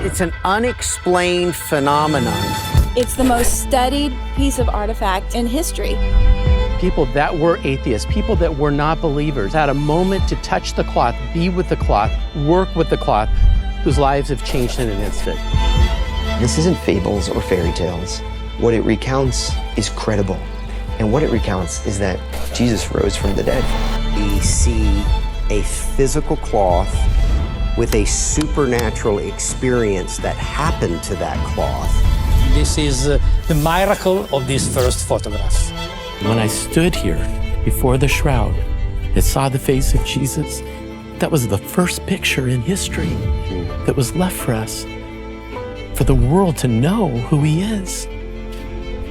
It's an unexplained phenomenon. It's the most studied piece of artifact in history. People that were atheists, people that were not believers, had a moment to touch the cloth, be with the cloth, work with the cloth, whose lives have changed in an instant. This isn't fables or fairy tales. What it recounts is credible. And what it recounts is that Jesus rose from the dead. We see a physical cloth with a supernatural experience that happened to that cloth. This is the miracle of these first photographs. When I stood here before the shroud and saw the face of Jesus, that was the first picture in history that was left for us, for the world to know who he is.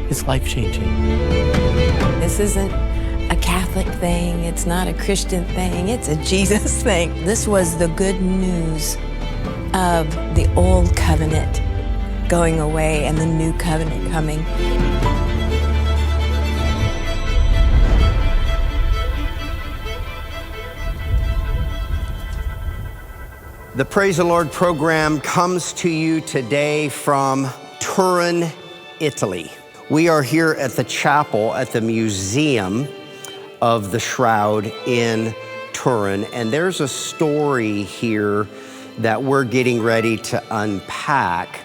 It's life-changing. This isn't a Catholic thing, it's not a Christian thing, it's a Jesus thing. This was the good news of the old covenant going away and the new covenant coming. The Praise the Lord program comes to you today from Turin, Italy. We are here at the chapel at the Museum of the Shroud in Turin, and there's a story here that we're getting ready to unpack.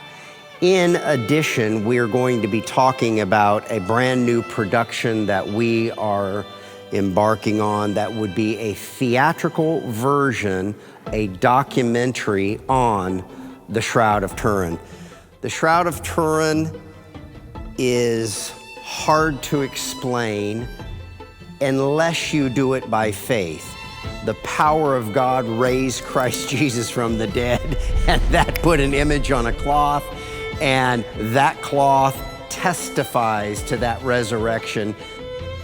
In addition, we are going to be talking about a brand new production that we are embarking on that would be a theatrical version, a documentary on the Shroud of Turin. The Shroud of Turin is hard to explain unless you do it by faith. The power of God raised Christ Jesus from the dead, and that put an image on a cloth, and that cloth testifies to that resurrection.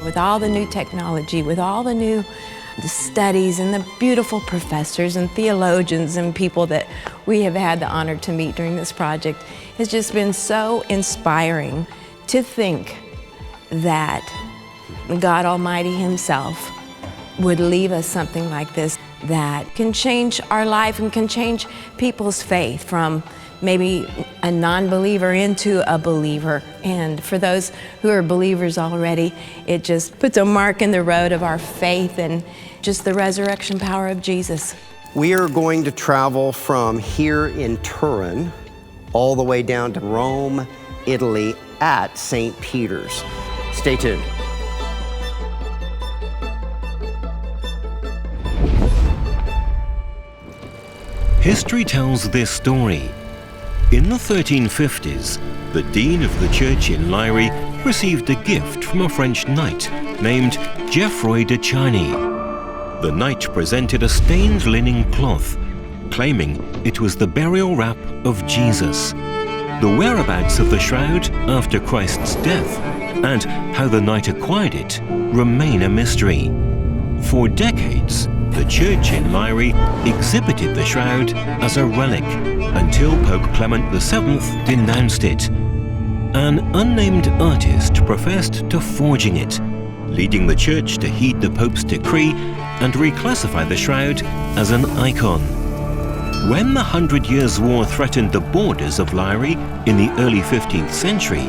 With all the new technology, with all the new studies and the beautiful professors and theologians and people that we have had the honor to meet during this project, it's just been so inspiring to think that God Almighty himself would leave us something like this that can change our life and can change people's faith from maybe a non-believer into a believer. And for those who are believers already, it just puts a mark in the road of our faith and just the resurrection power of Jesus. We are going to travel from here in Turin all the way down to Rome, Italy at St. Peter's. Stay tuned. History tells this story. In the 1350s, the Dean of the Church in Lieri received a gift from a French knight named Geoffroy de Charny. The knight presented a stained linen cloth, claiming it was the burial wrap of Jesus. The whereabouts of the shroud after Christ's death and how the knight acquired it remain a mystery. For decades, the church in Lieri exhibited the shroud as a relic until Pope Clement VII denounced it. An unnamed artist professed to forging it, leading the church to heed the Pope's decree and reclassify the shroud as an icon. When the 100 Years' War threatened the borders of Lieri in the early 15th century,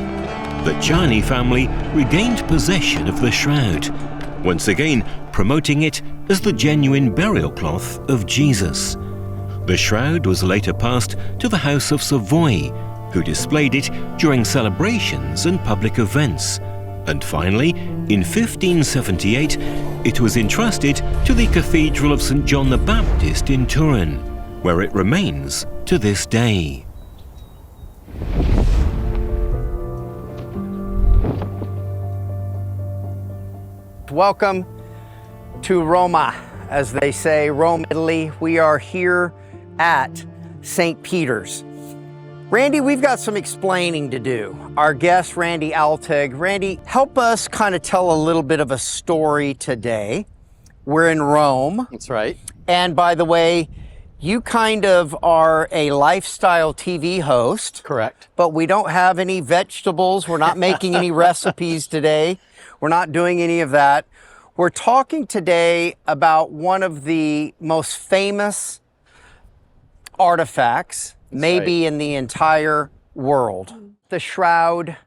the Charny family regained possession of the shroud, once again promoting it as the genuine burial cloth of Jesus. The shroud was later passed to the House of Savoy, who displayed it during celebrations and public events. And finally, in 1578, it was entrusted to the Cathedral of St. John the Baptist in Turin, where it remains to this day. Welcome to Roma, as they say, Rome, Italy. We are here at St. Peter's. Randy, we've got some explaining to do. Our guest, Randy Alteg. Randy, help us kind of tell a little bit of a story today. We're in Rome. That's right. And by the way, you kind of are a lifestyle TV host. Correct. But we don't have any vegetables. We're not making any recipes today. We're not doing any of that. We're talking today about one of the most famous artifacts, maybe in the entire world. The Shroud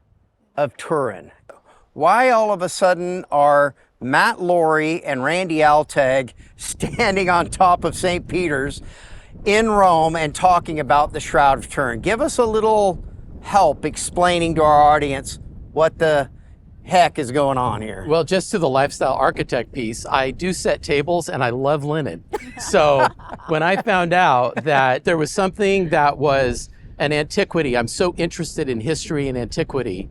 of Turin. Why all of a sudden are Matt Laurie and Randy Alteg standing on top of St. Peter's in Rome and talking about the Shroud of Turin? Give us a little help explaining to our audience what the heck is going on here. Well, just to the lifestyle architect piece, I do set tables and I love linen. So when I found out that there was something that was an antiquity, I'm so interested in history and antiquity,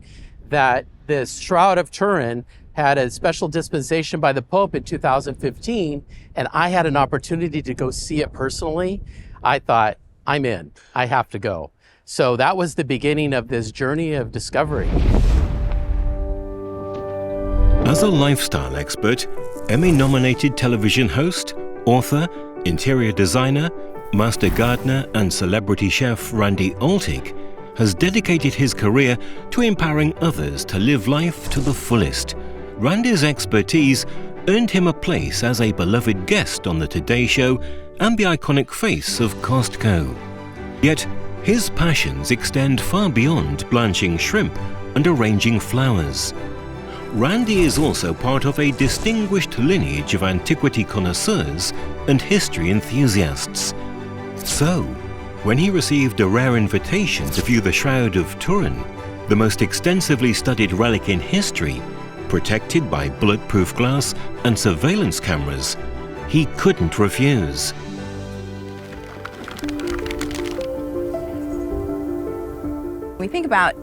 that this Shroud of Turin had a special dispensation by the Pope in 2015, and I had an opportunity to go see it personally. I thought, I'm in, I have to go. So that was the beginning of this journey of discovery. As a lifestyle expert, Emmy-nominated television host, author, interior designer, master gardener, and celebrity chef Randy Altig has dedicated his career to empowering others to live life to the fullest. Randy's expertise earned him a place as a beloved guest on the Today Show and the iconic face of Costco. Yet, his passions extend far beyond blanching shrimp and arranging flowers. Randy is also part of a distinguished lineage of antiquity connoisseurs and history enthusiasts. So, when he received a rare invitation to view the Shroud of Turin, the most extensively studied relic in history, protected by bulletproof glass and surveillance cameras, he couldn't refuse. We think about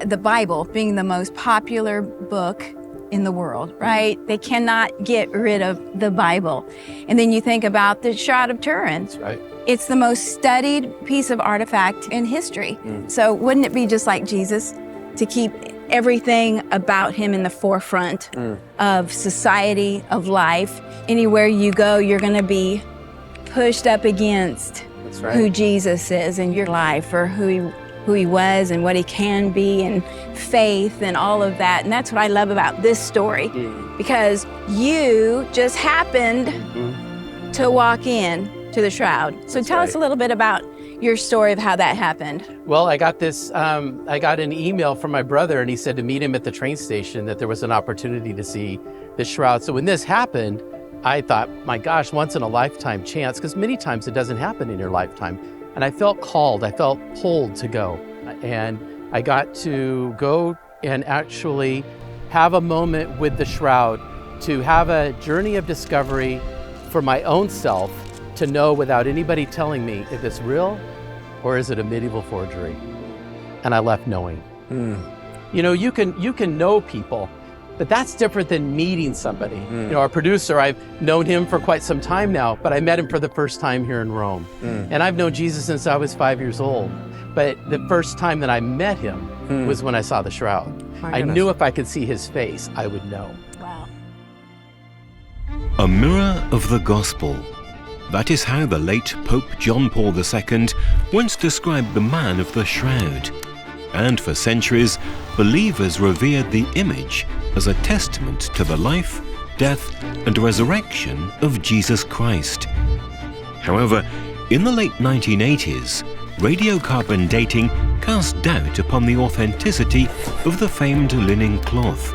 the Bible being the most popular book in the world, right? They cannot get rid of the Bible. And then you think about the Shroud of Turin. That's right. It's the most studied piece of artifact in history. So wouldn't it be just like Jesus to keep everything about him in the forefront of society, of life? Anywhere you go, you're going to be pushed up against who Jesus is in your life, or who he was and what he can be, and faith and all of that. And that's what I love about this story, because you just happened to walk in to the Shroud. So tell us a little bit about your story of how that happened. Well, I got this, I got an email from my brother, and he said to meet him at the train station, that there was an opportunity to see the Shroud. So when this happened, I thought, my gosh, once in a lifetime chance, because many times it doesn't happen in your lifetime. And I felt called, I felt pulled to go. And I got to go and actually have a moment with the Shroud, to have a journey of discovery for my own self, to know without anybody telling me if it's real or is it a medieval forgery. And I left knowing. You know, you can know people, but that's different than meeting somebody. You know, our producer, I've known him for quite some time now, but I met him for the first time here in Rome. And I've known Jesus since I was 5 years old. But the first time that I met him was when I saw the Shroud. I knew if I could see his face, I would know. Wow. A mirror of the gospel. That is how the late Pope John Paul II once described the man of the Shroud. And for centuries, believers revered the image as a testament to the life, death, and resurrection of Jesus Christ. However, in the late 1980s, radiocarbon dating cast doubt upon the authenticity of the famed linen cloth,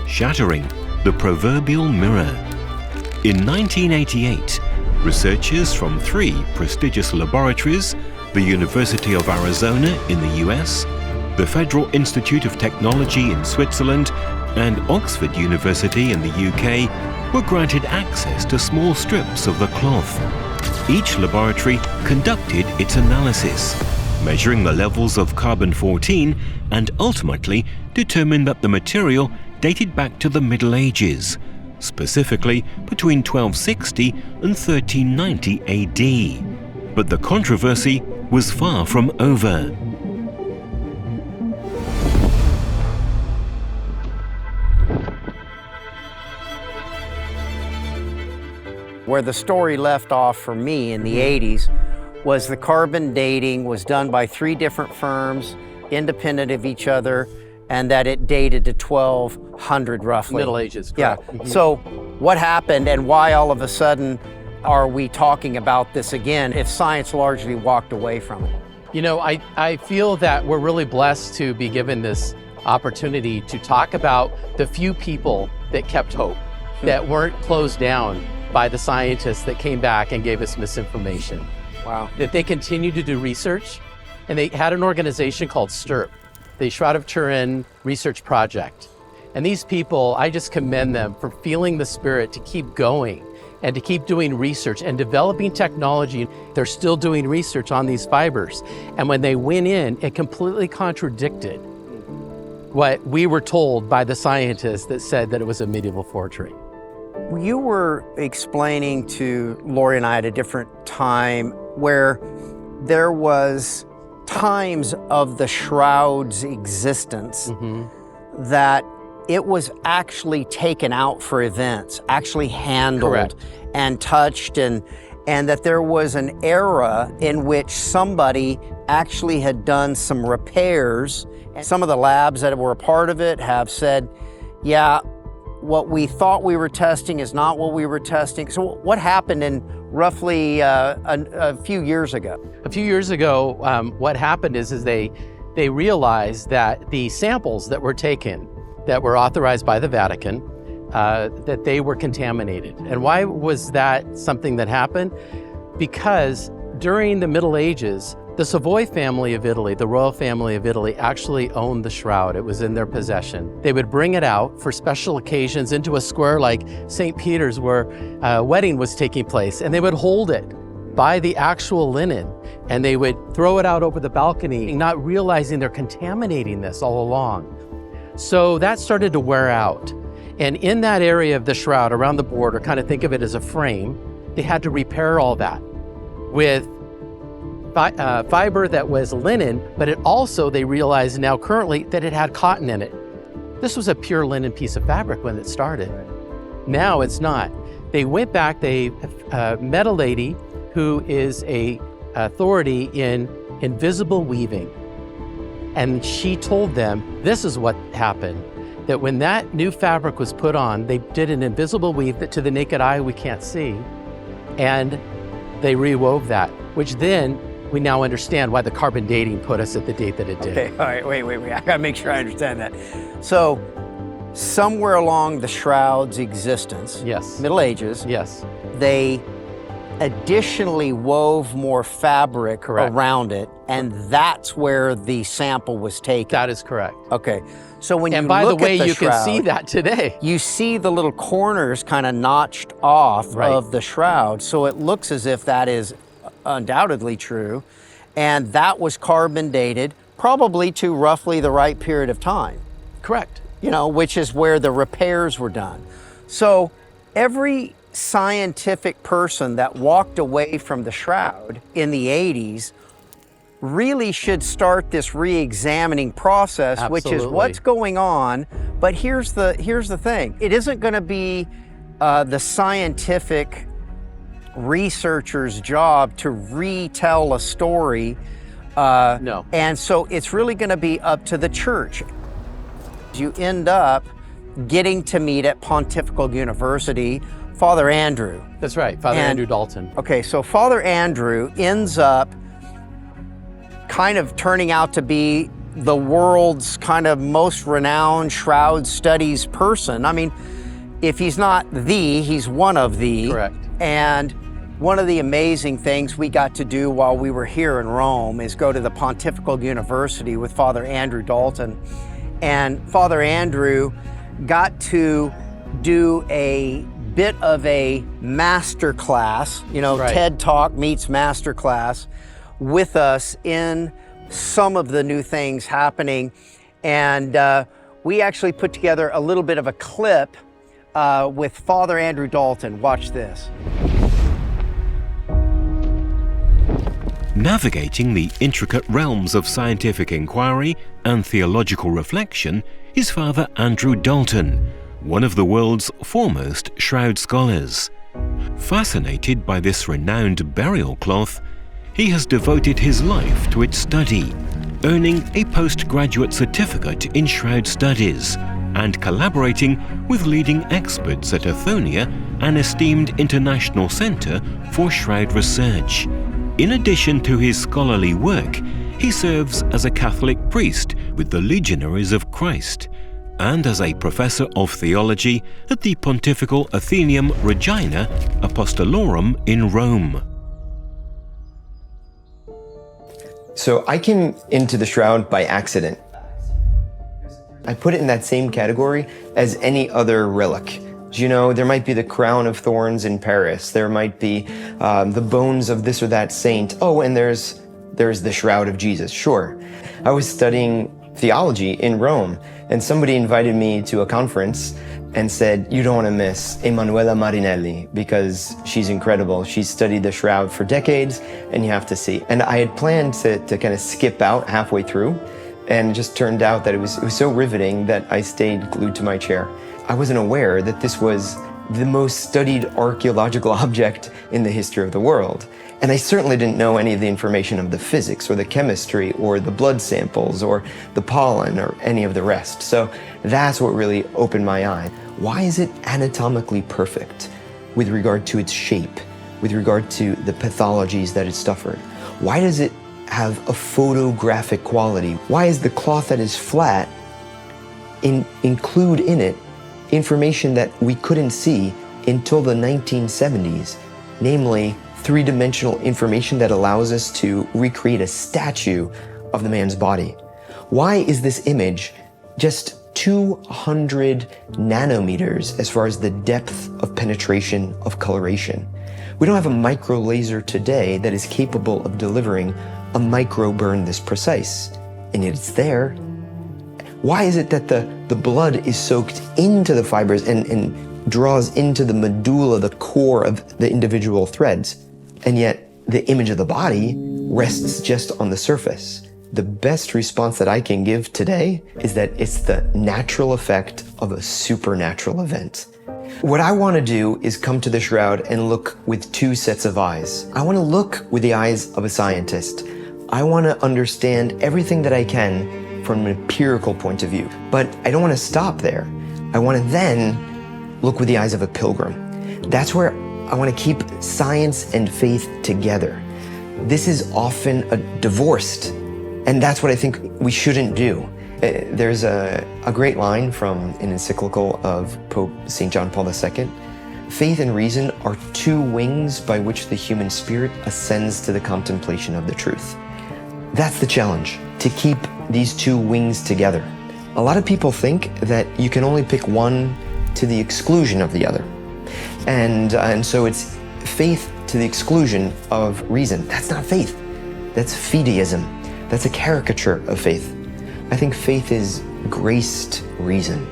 shattering the proverbial mirror. In 1988, researchers from 3 prestigious laboratories, the University of Arizona in the US, the Federal Institute of Technology in Switzerland, and Oxford University in the UK, were granted access to small strips of the cloth. Each laboratory conducted its analysis, measuring the levels of carbon-14, and ultimately determined that the material dated back to the Middle Ages, specifically between 1260 and 1390 AD. But the controversy was far from over. Where the story left off for me in the 80s was the carbon dating was done by 3 different firms, independent of each other, and that it dated to 1200 roughly. Middle Ages, correct. Yeah. So what happened and why all of a sudden are we talking about this again if science largely walked away from it? You know, I feel that we're really blessed to be given this opportunity to talk about the few people that kept hope, that weren't closed down by the scientists that came back and gave us misinformation. Wow. That they continued to do research, and they had an organization called STIRP, the Shroud of Turin Research Project. And these people, I just commend them for feeling the spirit to keep going and to keep doing research and developing technology. They're still doing research on these fibers. And when they went in, it completely contradicted what we were told by the scientists that said that it was a medieval forgery. You were explaining to Laurie and I at a different time where there was times of the shroud's existence that it was actually taken out for events, actually handled Correct. and touched, and that there was an era in which somebody actually had done some repairs. And some of the labs that were a part of it have said, yeah, what we thought we were testing is not what we were testing. So what happened in roughly a few years ago? A few years ago, what happened is they realized that the samples that were taken, that were authorized by the Vatican, that they were contaminated. And why was that something that happened? Because during the Middle Ages, the Savoy family of Italy, the royal family of Italy, actually owned the shroud. It was in their possession. They would bring it out for special occasions into a square like St. Peter's where a wedding was taking place, and they would hold it by the actual linen, and they would throw it out over the balcony, not realizing they're contaminating this all along. So that started to wear out. And in that area of the shroud, around the border, kind of think of it as a frame, they had to repair all that with fiber that was linen, but it also, they realize now currently, that it had cotton in it. This was a pure linen piece of fabric when it started. Now it's not. They went back, they met a lady who is a authority in invisible weaving. And she told them, this is what happened, that when that new fabric was put on, they did an invisible weave that to the naked eye we can't see, and they rewove that, which then we now understand why the carbon dating put us at the date that it did. Okay, all right, wait. I gotta make sure I understand that. So, somewhere along the shroud's existence, Yes. Middle Ages, Yes. they additionally wove more fabric Correct. around it, and that's where the sample was taken. That is correct. Okay, so when And you by the look way, at the you can shroud, see that today. you see the little corners kind of notched off Right. of the shroud, so it looks as if that is undoubtedly true, and that was carbon dated probably to roughly the right period of time, Correct. you know, which is where the repairs were done. So every scientific person that walked away from the shroud in the 80s really should start this re-examining process, which is Absolutely. what's going on. But here's the thing. It isn't going to be the scientific researcher's job to retell a story. No. And so it's really going to be up to the church. You end up getting to meet at Pontifical University Father Andrew. That's right, Father And- Andrew Dalton. Okay, so Father Andrew ends up kind of turning out to be the world's kind of most renowned shroud studies person. I mean, if he's not the, he's one of the. Correct. And one of the amazing things we got to do while we were here in Rome is go to the Pontifical University with Father Andrew Dalton. And Father Andrew got to do a bit of a master class, you know, Right. TED Talk meets master class with us in some of the new things happening. And we actually put together a little bit of a clip with Father Andrew Dalton. Watch this. Navigating the intricate realms of scientific inquiry and theological reflection is Father Andrew Dalton, one of the world's foremost shroud scholars. Fascinated by this renowned burial cloth, he has devoted his life to its study, earning a postgraduate certificate in shroud studies and collaborating with leading experts at Athonia, an esteemed international center for shroud research. In addition to his scholarly work, he serves as a Catholic priest with the Legionaries of Christ and as a professor of theology at the Pontifical Athenaeum Regina Apostolorum in Rome. So I came into the shroud by accident. I put it in that same category as any other relic. You know, there might be the crown of thorns in Paris. There might be the bones of this or that saint. Oh, and there's the Shroud of Jesus. Sure. I was studying theology in Rome, and somebody invited me to a conference and said, you don't want to miss Emanuela Marinelli because she's incredible. She's studied the shroud for decades, and you have to see. And I had planned to kind of skip out halfway through, and it just turned out that it was so riveting that I stayed glued to my chair. I wasn't aware that this was the most studied archaeological object in the history of the world. And I certainly didn't know any of the information of the physics or the chemistry or the blood samples or the pollen or any of the rest. So that's what really opened my eye. Why is it anatomically perfect with regard to its shape, with regard to the pathologies that it suffered? Why does it have a photographic quality? Why is the cloth that is flat include in it information that we couldn't see until the 1970s, namely three-dimensional information that allows us to recreate a statue of the man's body? Why is this image just 200 nanometers as far as the depth of penetration of coloration? We don't have a micro laser today that is capable of delivering a micro burn this precise, and yet it's there. Why is it that the blood is soaked into the fibers and draws into the medulla, the core of the individual threads, and yet the image of the body rests just on the surface? The best response that I can give today is that it's the natural effect of a supernatural event. What I want to do is come to the shroud and look with two sets of eyes. I want to look with the eyes of a scientist. I want to understand everything that I can from an empirical point of view. But I don't want to stop there. I want to then look with the eyes of a pilgrim. That's where I want to keep science and faith together. This is often divorced, and that's what I think we shouldn't do. There's a great line from an encyclical of Pope St. John Paul II. Faith and reason are two wings by which the human spirit ascends to the contemplation of the truth. That's the challenge, to keep these two wings together. A lot of people think that you can only pick one to the exclusion of the other. And so it's faith to the exclusion of reason. That's not faith. That's fideism. That's a caricature of faith. I think faith is graced reason.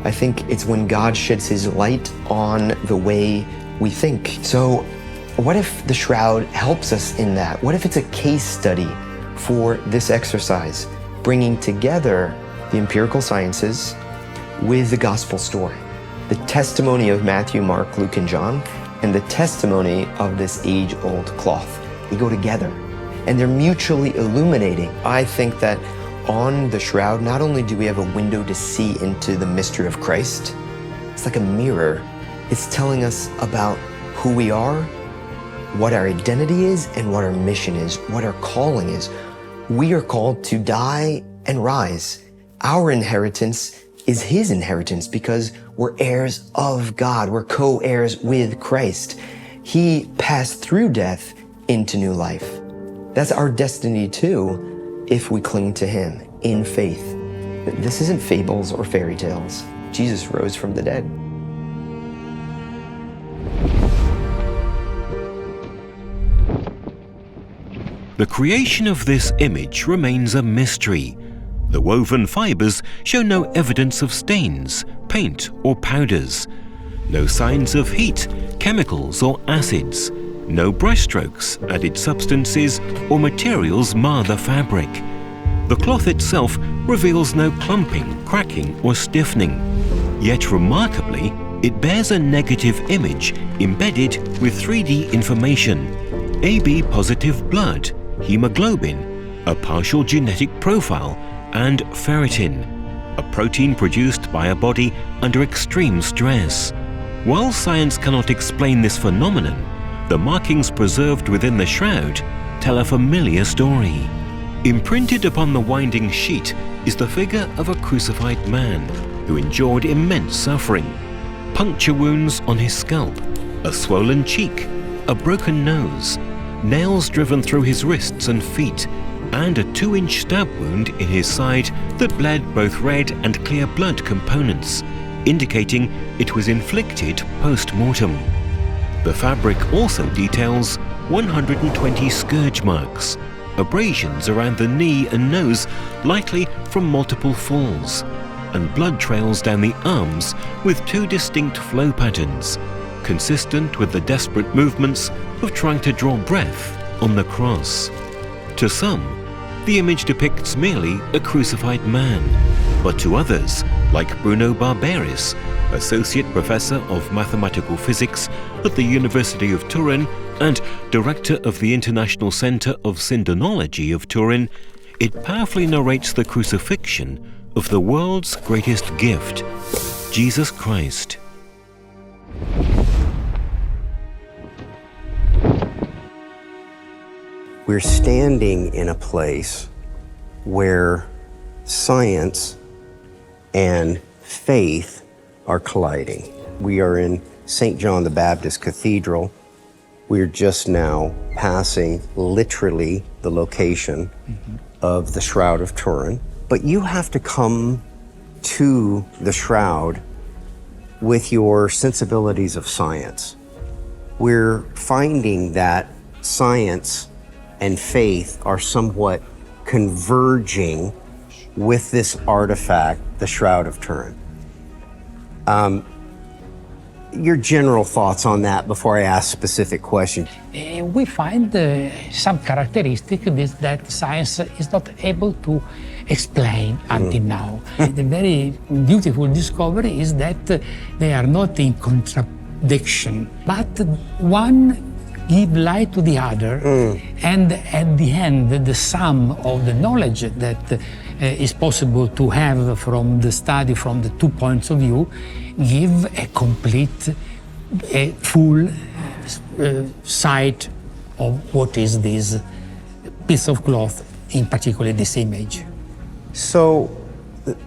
I think it's when God sheds his light on the way we think. So what if the shroud helps us in that? What if it's a case study for this exercise, bringing together the empirical sciences with the gospel story, the testimony of Matthew, Mark, Luke, and John, and the testimony of this age-old cloth? They go together, and they're mutually illuminating. I think that on the shroud, not only do we have a window to see into the mystery of Christ, it's like a mirror. It's telling us about who we are, what our identity is, and what our mission is, what our calling is. We are called to die and rise. Our inheritance is his inheritance because we're heirs of God. We're co-heirs with Christ. He passed through death into new life. That's our destiny too, if we cling to him in faith. This isn't fables or fairy tales. Jesus rose from the dead. The creation of this image remains a mystery. The woven fibers show no evidence of stains, paint, or powders. No signs of heat, chemicals, or acids. No brushstrokes, added substances, or materials mar the fabric. The cloth itself reveals no clumping, cracking, or stiffening. Yet remarkably, it bears a negative image embedded with 3D information: AB positive blood, hemoglobin, a partial genetic profile, and ferritin. a protein produced by a body under extreme stress. While science cannot explain this phenomenon, the markings preserved within the shroud tell a familiar story. Imprinted upon the winding sheet is the figure of a crucified man who endured immense suffering. Puncture wounds on his scalp, a swollen cheek, a broken nose, nails driven through his wrists and feet, and a 2-inch stab wound in his side that bled both red and clear blood components, indicating it was inflicted post-mortem. The fabric also details 120 scourge marks, abrasions around the knee and nose, likely from multiple falls, and blood trails down the arms with 2 distinct flow patterns, consistent with the desperate movements of trying to draw breath on the cross. To some, the image depicts merely a crucified man, but to others, like Bruno Barberis, Associate Professor of Mathematical Physics at the University of Turin and Director of the International Center of Syndenology of Turin, it powerfully narrates the crucifixion of the world's greatest gift, Jesus Christ. We're standing in a place where science and faith are colliding. We are in St. John the Baptist Cathedral. We're just now passing literally the location of the Shroud of Turin. But you have to come to the shroud with your sensibilities of science. We're finding that science and faith are somewhat converging with this artifact, the Shroud of Turin. Your general thoughts on that before I ask specific questions. We find some characteristics that science is not able to explain until now. The very beautiful discovery is that they are not in contradiction, but one give light to the other, and at the end, the sum of the knowledge that is possible to have from the study from the 2 points of view give a complete, a full sight of what is this piece of cloth, in particular this image. So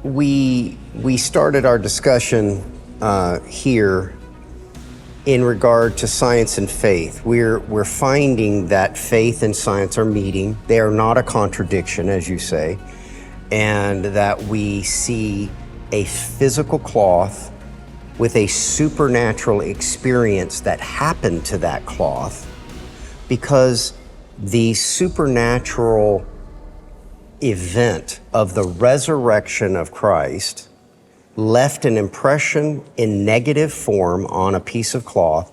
we started our discussion here in regard to science and faith. We're finding that faith and science are meeting. They are not a contradiction, as you say, and that we see a physical cloth with a supernatural experience that happened to that cloth, because the supernatural event of the resurrection of Christ left an impression in negative form on a piece of cloth,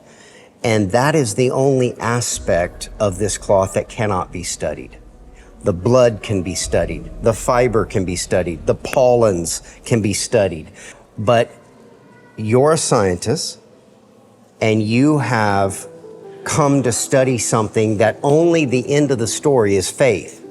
and that is the only aspect of this cloth that cannot be studied. The blood can be studied, the fiber can be studied, the pollens can be studied, but you're a scientist and you have come to study something that only the end of the story is faith.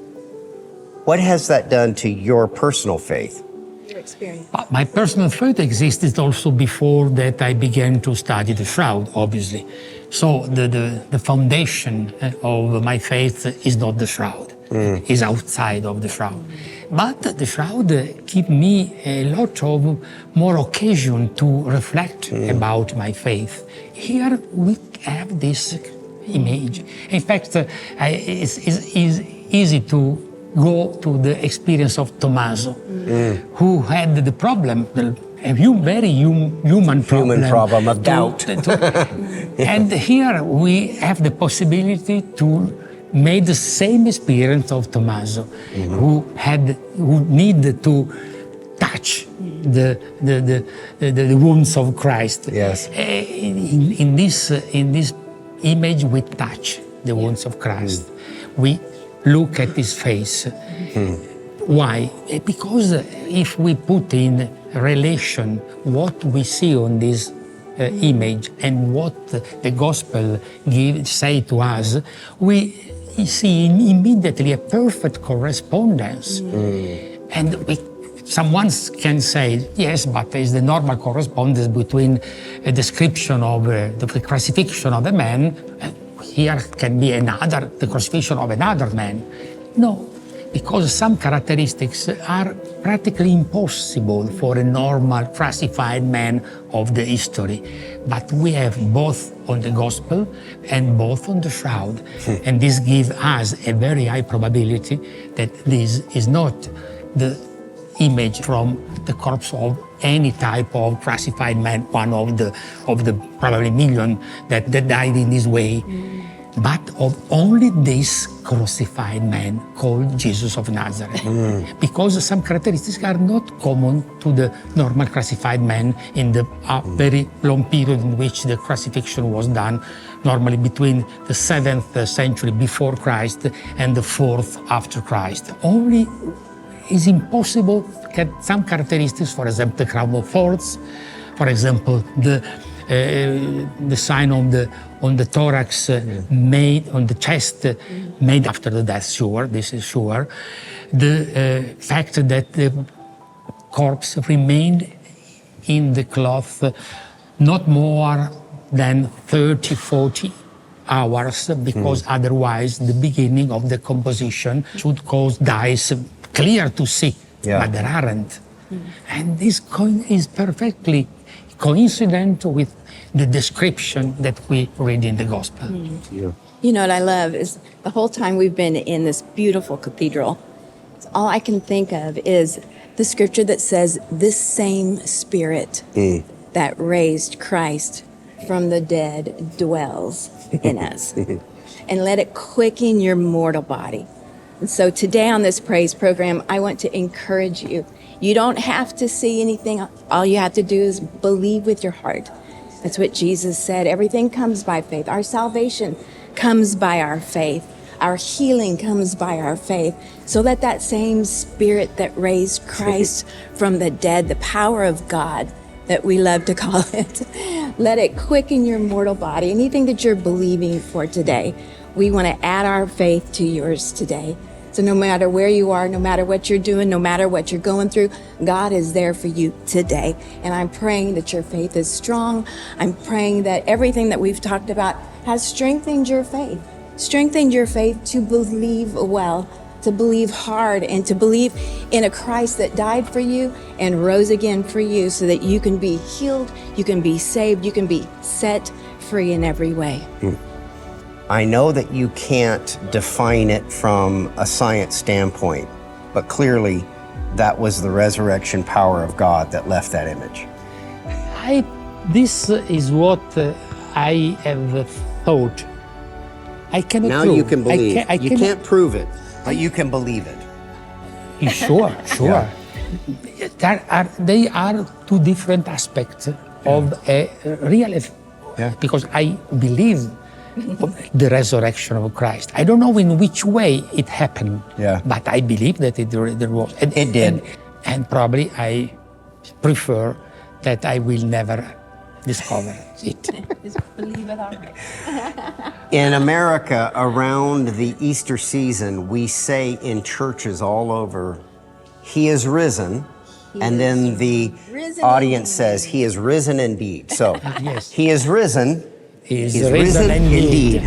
What has that done to your personal faith? Your experience. My personal faith existed also before that I began to study the Shroud, obviously. So the foundation of my faith is not the Shroud, is outside of the Shroud. But the Shroud gave me a lot of more occasion to reflect about my faith. Here we have this image. In fact, it's easy to go to the experience of Tommaso, who had the problem, a very human problem of doubt. And here we have the possibility to make the same experience of Tommaso, who needed to touch the wounds of Christ. Yes. In this image, we touch the wounds of Christ. We look at his face. Why? Because if we put in relation what we see on this image and what the gospel say to us, we see immediately a perfect correspondence. And we Someone can say, yes, but there is the normal correspondence between a description of the crucifixion of a man, here can be the crucifixion of another man. No, because some characteristics are practically impossible for a normal crucified man of the history. But we have both on the gospel and both on the shroud. And this gives us a very high probability that this is not the image from the corpse of any type of crucified man, one of the probably million that died in this way, but of only this crucified man called Jesus of Nazareth. Because some characteristics are not common to the normal crucified man in the very long period in which the crucifixion was done, normally between the 7th century before Christ and the 4th after Christ. Only is impossible to get some characteristics, for example, the crown of thorns, for example, the sign on the thorax made on the chest made after the death, sure, this is sure. The fact that the corpse remained in the cloth not more than 30, 40 hours, because otherwise the beginning of the composition should cause dyes clear to see, but there aren't. And this is perfectly coincident with the description that we read in the gospel. You know what I love is the whole time we've been in this beautiful cathedral, all I can think of is the scripture that says, this same Spirit that raised Christ from the dead dwells in us. And let it quicken your mortal body. And so today on this praise program, I want to encourage you. You don't have to see anything. All you have to do is believe with your heart. That's what Jesus said. Everything comes by faith. Our salvation comes by our faith. Our healing comes by our faith. So let that same Spirit that raised Christ from the dead, the power of God that we love to call it, let it quicken your mortal body. Anything that you're believing for today, we want to add our faith to yours today. So no matter where you are, no matter what you're doing, no matter what you're going through, God is there for you today. And I'm praying that your faith is strong. I'm praying that everything that we've talked about has strengthened your faith to believe well, to believe hard, and to believe in a Christ that died for you and rose again for you so that you can be healed, you can be saved, you can be set free in every way. I know that you can't define it from a science standpoint, but clearly that was the resurrection power of God that left that image. This is what I have thought. I cannot now prove. You can believe. You cannot, can't prove it, but you can believe it. Sure. They are two different aspects of a real, because I believe the resurrection of Christ. I don't know in which way it happened, but I believe that there was. It did. And probably I prefer that I will never discover it. Just believe it already. In America, around the Easter season, we say in churches all over, He is risen. And then the audience says, He is risen indeed. So, yes. He is risen. He's risen indeed.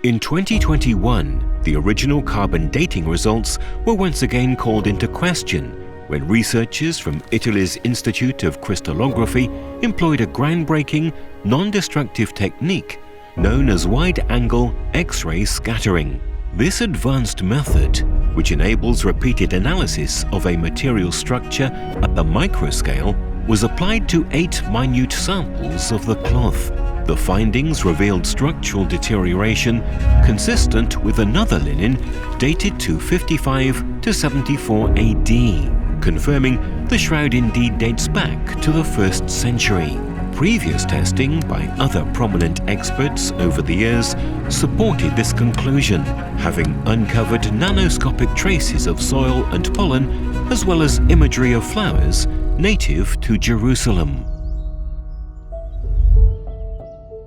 In 2021, the original carbon dating results were once again called into question when researchers from Italy's Institute of Crystallography employed a groundbreaking, non-destructive technique known as wide-angle X-ray scattering. This advanced method, which enables repeated analysis of a material structure at the microscale, was applied to 8 minute samples of the cloth. The findings revealed structural deterioration consistent with another linen dated to 55 to 74 AD, confirming the shroud indeed dates back to the 1st century. Previous testing by other prominent experts over the years supported this conclusion, having uncovered nanoscopic traces of soil and pollen, as well as imagery of flowers native to Jerusalem.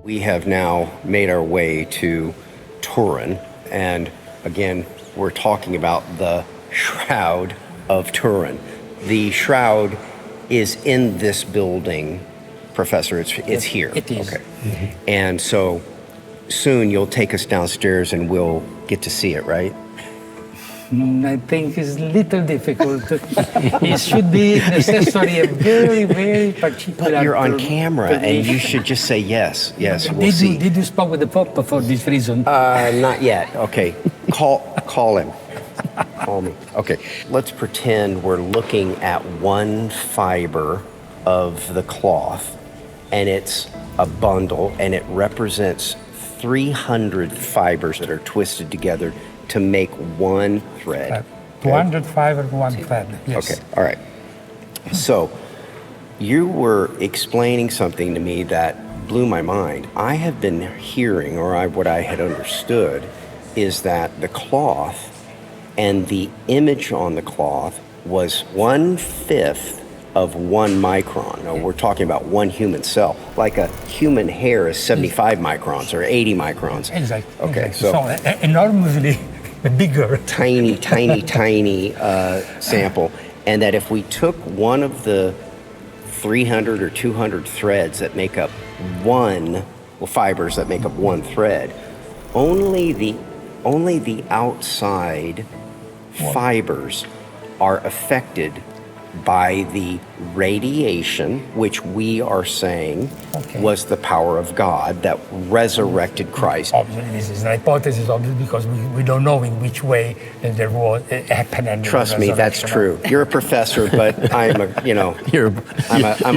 We have now made our way to Turin, and again, we're talking about the Shroud of Turin. The shroud is in this building, Professor. It's here. It is. Okay. And so soon you'll take us downstairs and we'll get to see it, right? I think it's a little difficult. It should be necessary a very, very particular. But you're on camera and you should just say yes. Yes, we'll see. Did you speak with the Pope for this reason? Not yet. Okay. Call him. Call me. Okay. Let's pretend we're looking at one fiber of the cloth, and it's a bundle, and it represents 300 fibers that are twisted together to make one thread. 200 fiber, one thread. Yes. Okay. All right. So you were explaining something to me that blew my mind. I have been hearing, what I had understood, is that the cloth and the image on the cloth was 1/5 of 1 micron. Now, we're talking about one human cell. Like a human hair is 75 microns or 80 microns. Exactly. Okay, exactly. So enormously bigger. Tiny sample. And that if we took one of the 300 or 200 threads that make up fibers that make up one thread, only the outside fibers are affected by the radiation, which we are saying was the power of God that resurrected Christ. Obviously, this is an hypothesis, obviously, because we don't know in which way there was happened. Trust me, that's true. You're a professor, but I'm a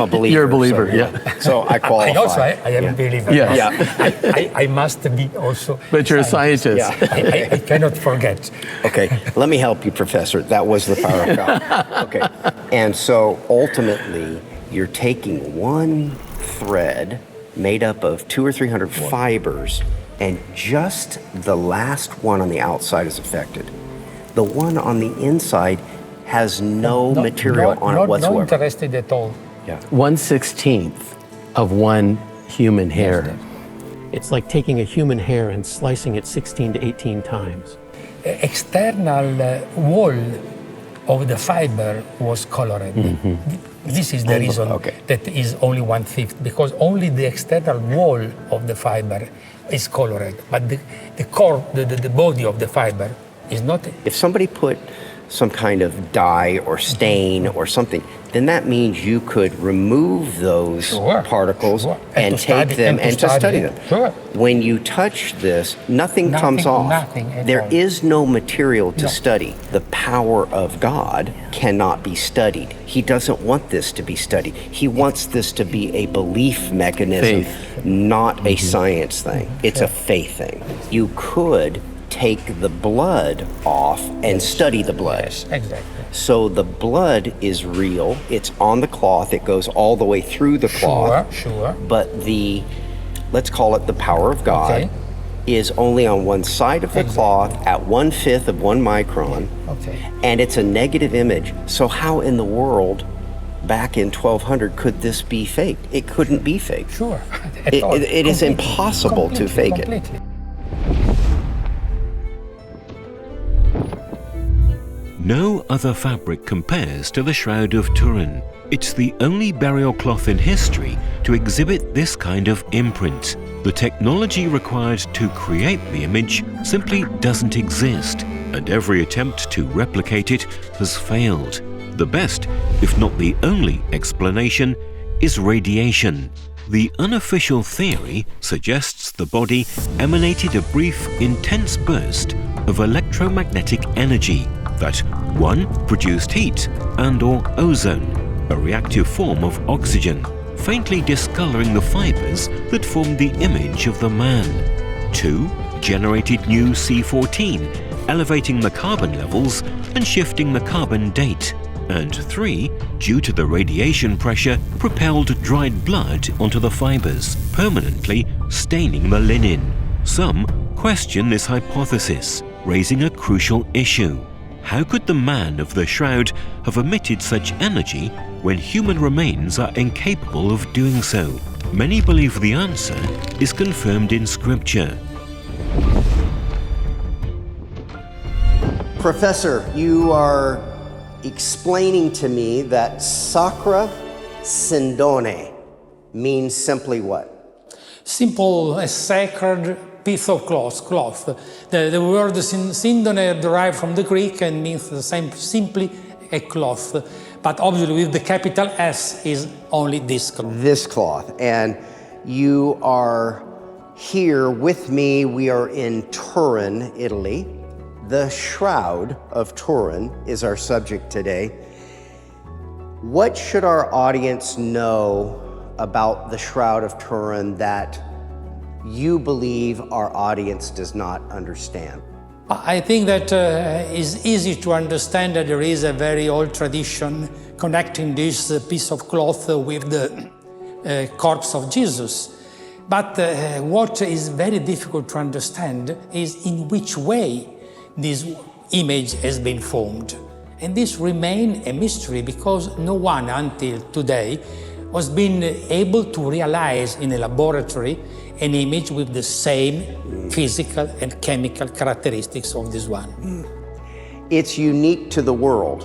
believer. You're a believer, so, yeah. So I qualify. I am a believer. Yeah. I must be also. But you're a scientist. Yeah. I cannot forget. Okay, let me help you, Professor. That was the power of God. Okay, and so ultimately, you're taking one thread made up of 200 or 300 fibers, and just the last one on the outside is affected. The one on the inside has no material on it whatsoever. Not interested at all. Yeah. 1/16 of one human hair. It's like taking a human hair and slicing it 16 to 18 times. External wall of the fiber was colored. This is the reason that is only 1/5, because only the external wall of the fiber is colored, but the core, the body of the fiber is not. If somebody put some kind of dye or stain or something, then that means you could remove those particles and take them and to study them. Sure. When you touch this, nothing comes off. There is no material to study. The power of God cannot be studied. He doesn't want this to be studied. He wants this to be a belief mechanism, not a science thing. It's a faith thing. You could take the blood off and study the blood. Yes, exactly. So the blood is real. It's on the cloth. It goes all the way through the cloth. Sure. But let's call it the power of God, is only on one side of the cloth at 1/5 of 1 micron. And it's a negative image. So how in the world back in 1200 could this be faked? It couldn't be faked. Sure. It is impossible to fake it. No other fabric compares to the Shroud of Turin. It's the only burial cloth in history to exhibit this kind of imprint. The technology required to create the image simply doesn't exist, and every attempt to replicate it has failed. The best, if not the only, explanation is radiation. The unofficial theory suggests the body emanated a brief, intense burst of electromagnetic energy that, 1, produced heat and/or ozone, a reactive form of oxygen, faintly discoloring the fibers that formed the image of the man. 2, generated new C14, elevating the carbon levels and shifting the carbon date. And 3, due to the radiation pressure, propelled dried blood onto the fibers, permanently staining the linen. Some question this hypothesis, raising a crucial issue. How could the man of the shroud have emitted such energy when human remains are incapable of doing so? Many believe the answer is confirmed in Scripture. Professor, you are explaining to me that sacra scindone means simply what? Simple, a sacred piece of cloth. The word scindone derived from the Greek and means the same, simply a cloth. But obviously with the capital S is only this cloth. This cloth. And you are here with me. We are in Turin, Italy. The Shroud of Turin is our subject today. What should our audience know about the Shroud of Turin that you believe our audience does not understand? I think that it's easy to understand that there is a very old tradition connecting this piece of cloth with the corpse of Jesus. But what is very difficult to understand is in which way this image has been formed. And this remains a mystery because no one until today was been able to realize in a laboratory an image with the same physical and chemical characteristics of this one. It's unique to the world.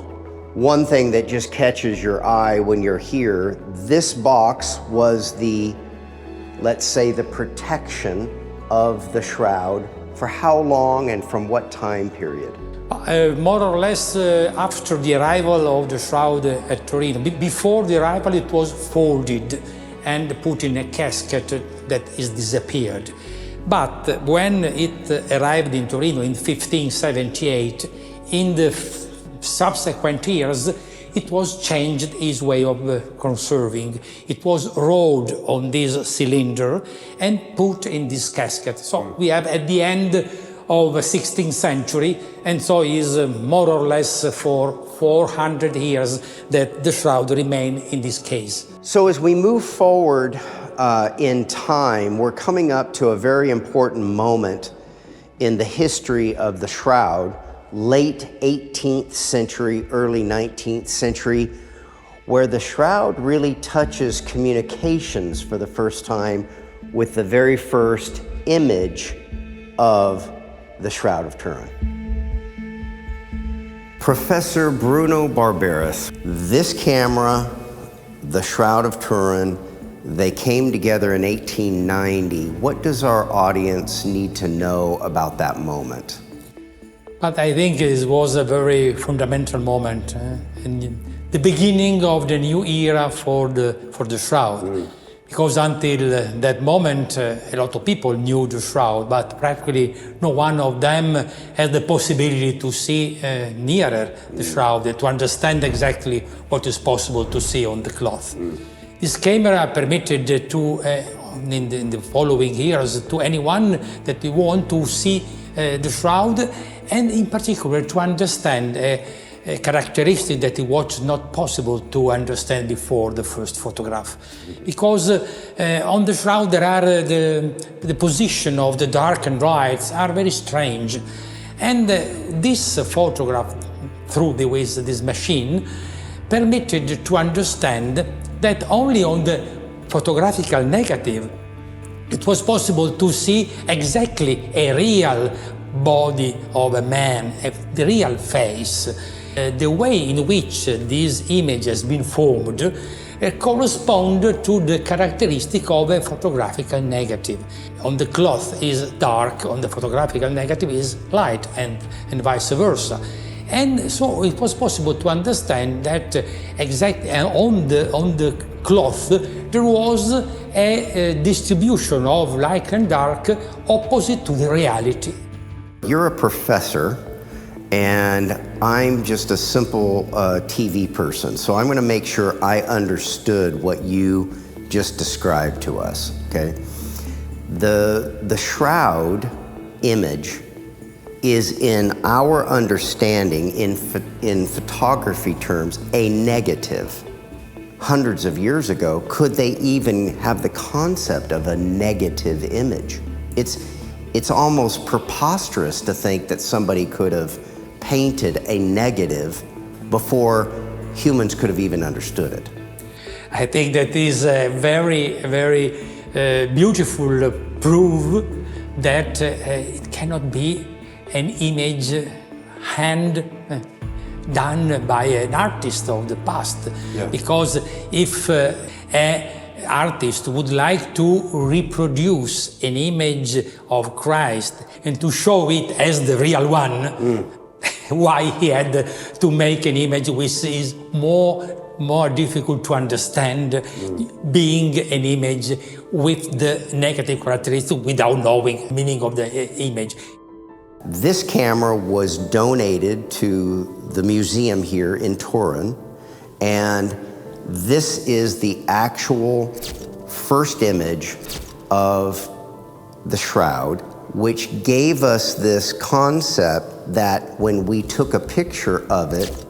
One thing that just catches your eye when you're here, this box was the, let's say, the protection of the shroud. For how long and from what time period? More or less after the arrival of the shroud at Turin. Before the arrival it was folded and put in a casket that is disappeared. But when it arrived in Turin in 1578, in the subsequent years, it was changed its way of conserving. It was rolled on this cylinder and put in this casket. So we have at the end of the 16th century, and so is more or less for 400 years that the shroud remained in this case. So as we move forward in time, we're coming up to a very important moment in the history of the shroud, late 18th century, early 19th century, where the shroud really touches communications for the first time with the very first image of the Shroud of Turin. Professor Bruno Barberis, this camera, the Shroud of Turin, they came together in 1890. What does our audience need to know about that moment? But I think it was a very fundamental moment, and the beginning of the new era for the shroud. Because until that moment, a lot of people knew the shroud, but practically no one of them had the possibility to see nearer the shroud, to understand exactly what is possible to see on the cloth. This camera permitted to, in the following years, to anyone that want to see the shroud, and in particular to understand a characteristic that it was not possible to understand before the first photograph. Because on the shroud there are the position of the dark and lights are very strange. And this photograph, through this machine, permitted to understand that only on the photographical negative it was possible to see exactly a real body of a man, the real face. The way in which this image has been formed correspond to the characteristic of a photographical negative. On the cloth is dark, on the photographical negative is light, and vice versa. And so it was possible to understand that exactly on the cloth there was a distribution of light and dark opposite to the reality. You're a professor, and I'm just a simple TV person, so I'm going to make sure I understood what you just described to us, okay? The shroud image is, in our understanding, in photography terms, a negative. Hundreds of years ago, could they even have the concept of a negative image? It's almost preposterous to think that somebody could have painted a negative before humans could have even understood it. I think that is a very, very beautiful proof that it cannot be an image hand done by an artist of the past. Yeah. Because if an artist would like to reproduce an image of Christ and to show it as the real one, why he had to make an image which is more difficult to understand, being an image with the negative characteristics without knowing the meaning of the image. This camera was donated to the museum here in Turin, and this is the actual first image of the shroud, which gave us this concept that when we took a picture of it,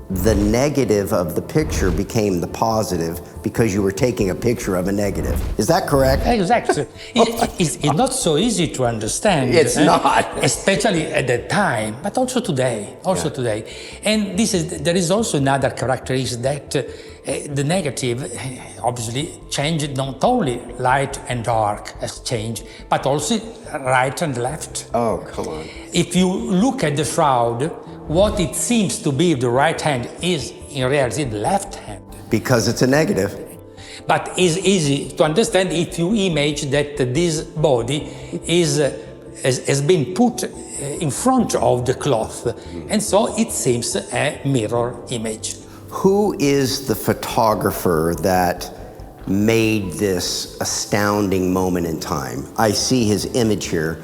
the negative of the picture became the positive because you were taking a picture of a negative. Is that correct? Exactly. It's not so easy to understand. It's not. Especially at that time, but also today. Today. And there is also another characteristic that the negative obviously changed not only light and dark has changed, but also right and left. Oh, come on. If you look at the shroud, what it seems to be the right hand is in reality the left hand. Because it's a negative. But it's easy to understand if you image that this body has been put in front of the cloth, and so it seems a mirror image. Who is the photographer that made this astounding moment in time? I see his image here.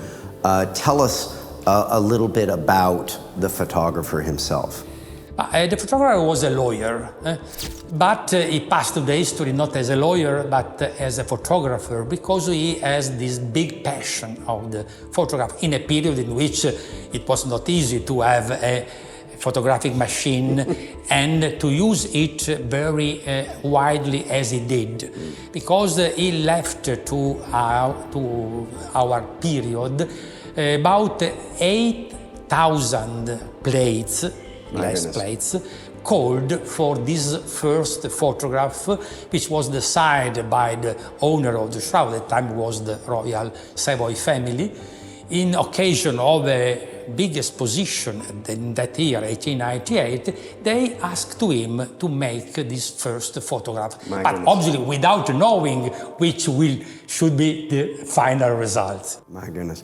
Tell us a little bit about the photographer himself. The photographer was a lawyer, but he passed to the history not as a lawyer, but as a photographer, because he has this big passion of the photograph in a period in which it was not easy to have a photographic machine and to use it very widely as he did, because he left to our period about 8,000 plates, glass plates, called for this first photograph, which was decided by the owner of the shroud. At the time was the royal Savoy family. In occasion of a big exposition in that year, 1898, they asked to him to make this first photograph. But obviously without knowing which should be the final result. My goodness.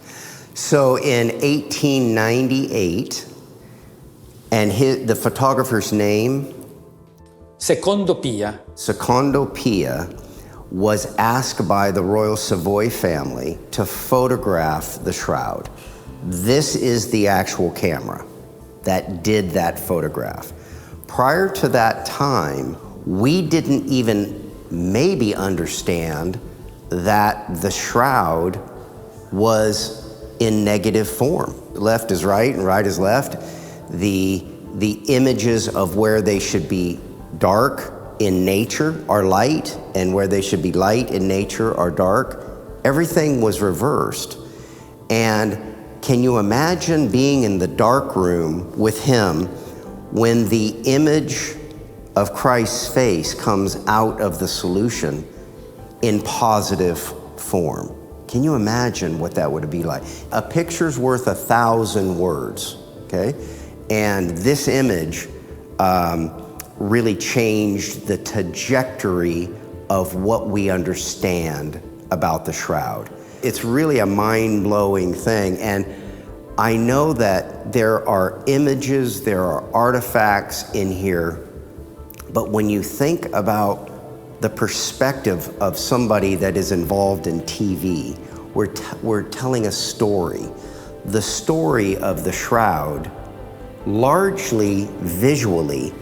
So in 1898, and the photographer's name? Secondo Pia. Secondo Pia was asked by the Royal Savoy family to photograph the shroud. This is the actual camera that did that photograph. Prior to that time, we didn't even maybe understand that the shroud was in negative form. Left is right and right is left. The images of where they should be dark in nature are light, and where they should be light in nature are dark. Everything was reversed. And can you imagine being in the dark room with him when the image of Christ's face comes out of the solution in positive form? Can you imagine what that would be like? A picture's worth 1,000 words, okay? And this image really changed the trajectory of what we understand about the shroud. It's really a mind-blowing thing, and I know that there are images, there are artifacts in here, but when you think about the perspective of somebody that is involved in TV, we're telling a story. The story of the shroud, largely visually,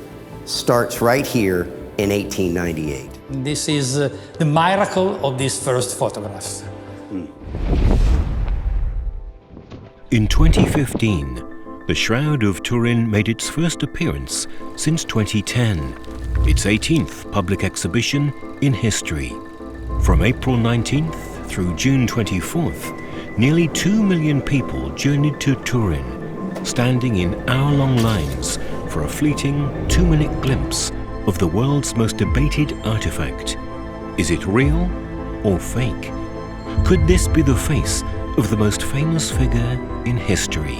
starts right here in 1898. This is the miracle of these first photographs. In 2015, the Shroud of Turin made its first appearance since 2010, its 18th public exhibition in history. From April 19th through June 24th, nearly 2 million people journeyed to Turin, standing in hour-long lines for a fleeting 2-minute glimpse of the world's most debated artifact. Is it real or fake? Could this be the face of the most famous figure in history?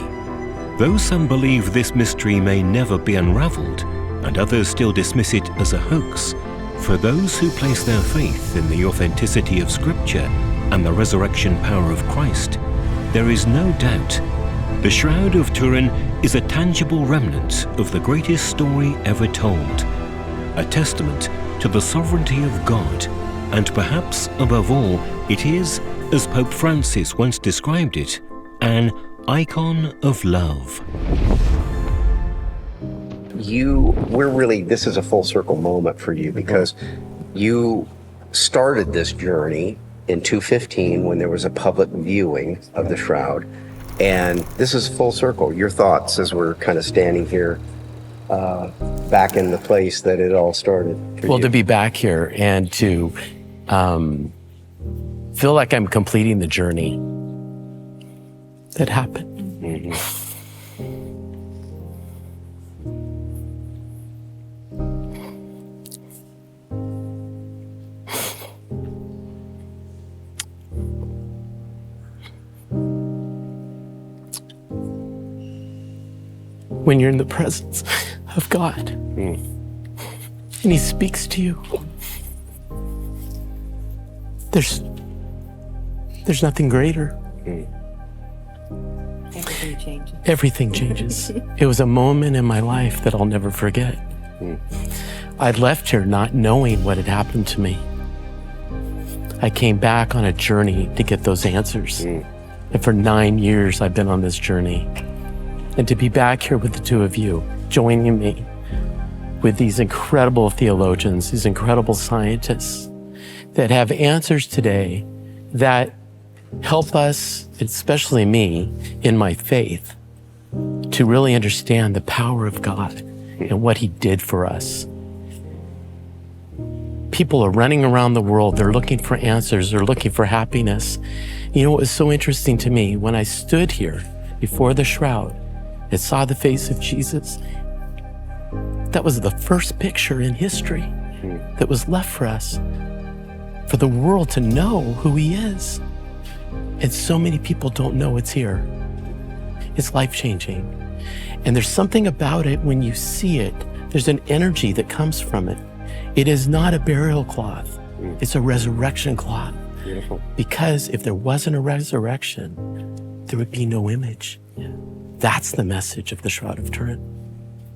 Though some believe this mystery may never be unraveled, and others still dismiss it as a hoax, for those who place their faith in the authenticity of Scripture and the resurrection power of Christ, there is no doubt the Shroud of Turin is a tangible remnant of the greatest story ever told, a testament to the sovereignty of God, and perhaps above all, it is, as Pope Francis once described it, an icon of love. This is a full circle moment for you, because you started this journey in 2015 when there was a public viewing of the Shroud. And this is full circle. Your thoughts as we're kind of standing here back in the place that it all started for Well, you. to be back here and to feel like I'm completing the journey that happened. When you're in the presence of God and He speaks to you, there's nothing greater. Everything changes. Everything changes. It was a moment in my life that I'll never forget. I left here not knowing what had happened to me. I came back on a journey to get those answers. And for 9 years, I've been on this journey. And to be back here with the two of you, joining me with these incredible theologians, these incredible scientists that have answers today that help us, especially me, in my faith, to really understand the power of God and what He did for us. People are running around the world. They're looking for answers. They're looking for happiness. You know what was so interesting to me? When I stood here before the Shroud and saw the face of Jesus, that was the first picture in history that was left for us, for the world to know who He is. And so many people don't know it's here. It's life-changing. And there's something about it when you see it. There's an energy that comes from it. It is not a burial cloth. It's a resurrection cloth. Beautiful. Because if there wasn't a resurrection, there would be no image. That's the message of the Shroud of Turin.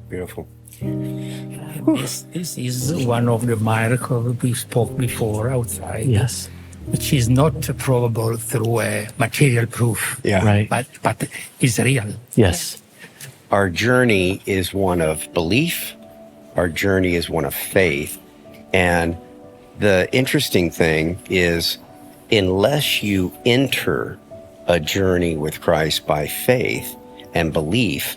Beautiful. This is one of the miracles we spoke before outside. Yes. Which is not probable through a material proof. Right. But is real. Yes. Our journey is one of belief. Our journey is one of faith. And the interesting thing is, unless you enter a journey with Christ by faith and belief,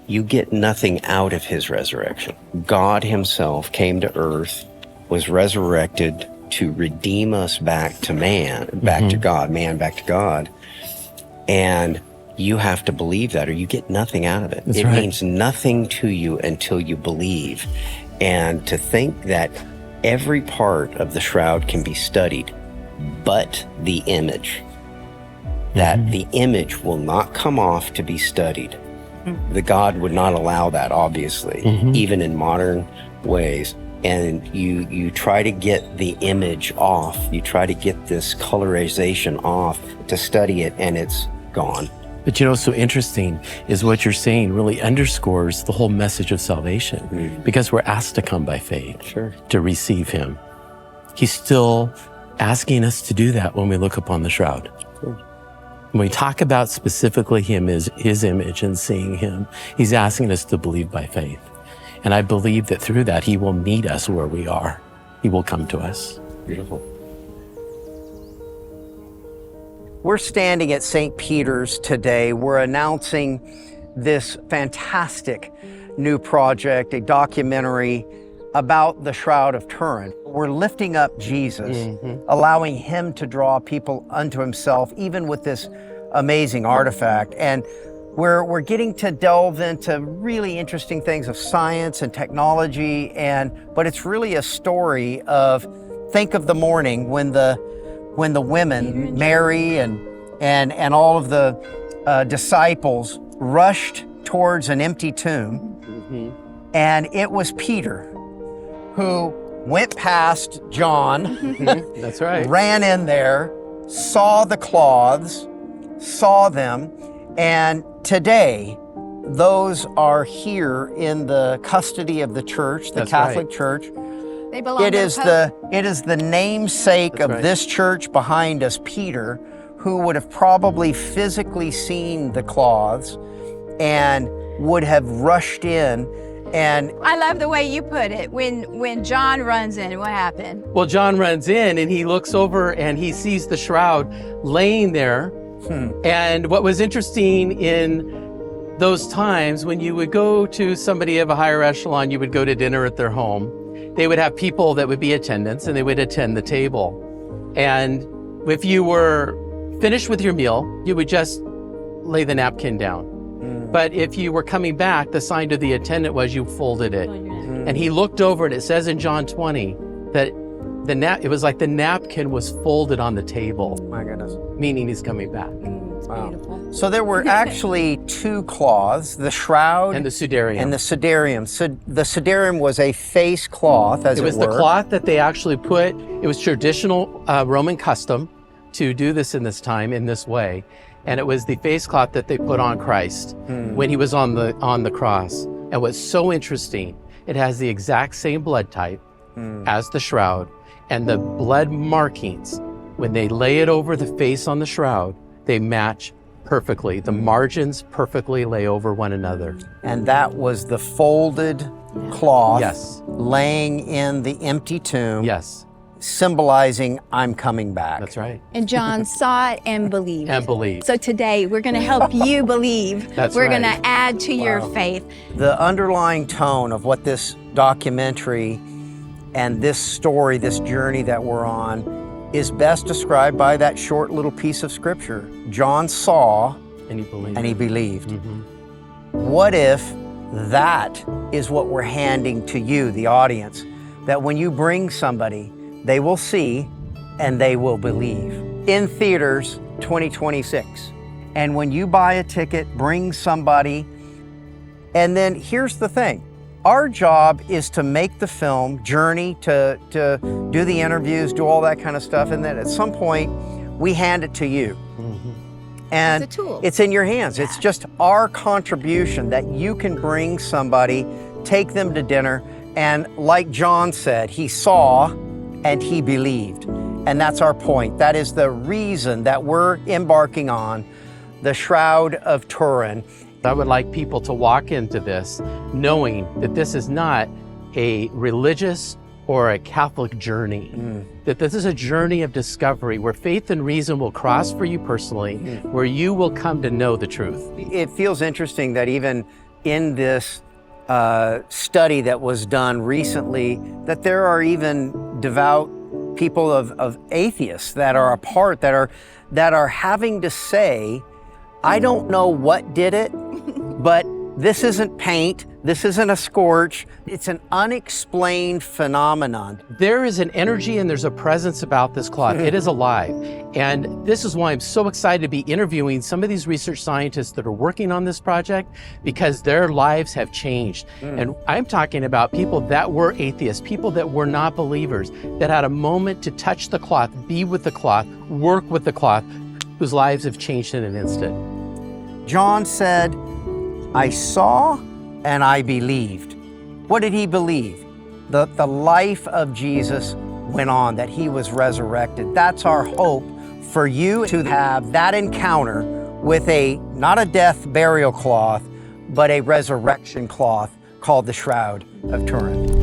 you get nothing out of His resurrection. God Himself came to earth, was resurrected to redeem us back to man, back to God, man back to God. And you have to believe that, or you get nothing out of it. That's it right. means nothing to you until you believe. And to think that every part of the Shroud can be studied, but the image, that the image will not come off to be studied. The God would not allow that, obviously, even in modern ways. And you try to get the image off, you try to get this colorization off to study it, and it's gone. But you know, what's so interesting is what you're saying really underscores the whole message of salvation, because we're asked to come by faith, to receive Him. He's still asking us to do that when we look upon the Shroud. When we talk about specifically Him as His image and seeing Him, He's asking us to believe by faith. And I believe that through that, He will meet us where we are. He will come to us. Beautiful. We're standing at St. Peter's today. We're announcing this fantastic new project, a documentary about the Shroud of Turin. We're lifting up Jesus, allowing Him to draw people unto Himself, even with this amazing artifact. And we're getting to delve into really interesting things of science and technology, but it's really a story of, think of the morning when the women, Mary and all of the disciples, rushed towards an empty tomb. And it was Peter who went past John, That's right. ran in there, saw the cloths, saw them, and today those are here in the custody of the church, the That's Catholic right. Church. They belong It to is Pope. the namesake That's of right. this church behind us, Peter, who would have probably physically seen the cloths and would have rushed in. And I love the way you put it. When John runs in, what happened? Well, John runs in and he looks over and he sees the shroud laying there. And what was interesting in those times, when you would go to somebody of a higher echelon, you would go to dinner at their home. They would have people that would be attendants and they would attend the table. And if you were finished with your meal, you would just lay the napkin down. But if you were coming back, the sign to the attendant was you folded it. And he looked over and it says in John 20 that it was like the napkin was folded on the table, my goodness. meaning he's coming back. Beautiful. So there were actually two cloths, the shroud And the Sudarium. and the Sudarium. So the Sudarium was a face cloth, as it was were. the cloth that they actually put, it was traditional Roman custom to do this in this time in this way. And it was the face cloth that they put on Christ when he was on the cross. And what's so interesting, it has the exact same blood type as the shroud, and the blood markings, when they lay it over the face on the shroud, they match perfectly. The margins perfectly lay over one another. And that was the folded cloth Yes. laying in the empty tomb, Yes, symbolizing I'm coming back. that's right. And John saw it and believed. And believe. So today we're going to help you believe. That's we're right. going to add to your faith. The underlying tone of what this documentary and this story, this journey that we're on, is best described by that short little piece of scripture. John saw And he believed. and he believed. What if that is what we're handing to you, the audience? That when you bring somebody, they will see and they will believe. In theaters 2026. And when you buy a ticket, bring somebody. And then here's the thing. Our job is to make the film, journey, to do the interviews, do all that kind of stuff. And then at some point, we hand it to you. And It's a tool. it's in your hands. It's just our contribution that you can bring somebody, take them to dinner, and like John said, he saw and he believed. And that's our point. That is the reason that we're embarking on the Shroud of Turin. I would like people to walk into this knowing that this is not a religious or a Catholic journey, that this is a journey of discovery where faith and reason will cross for you personally, where you will come to know the truth. It feels interesting that even in this study that was done recently, that there are even devout people of atheists that are apart, that are having to say, I don't know what did it, but this isn't paint, this isn't a scorch, it's an unexplained phenomenon. There is an energy and there's a presence about this cloth. It is alive. And this is why I'm so excited to be interviewing some of these research scientists that are working on this project, because their lives have changed. And I'm talking about people that were atheists, people that were not believers, that had a moment to touch the cloth, be with the cloth, work with the cloth, whose lives have changed in an instant. John said, I saw and I believed. What did he believe? The life of Jesus went on, that he was resurrected. That's our hope for you to have that encounter with not a death burial cloth, but a resurrection cloth called the Shroud of Turin.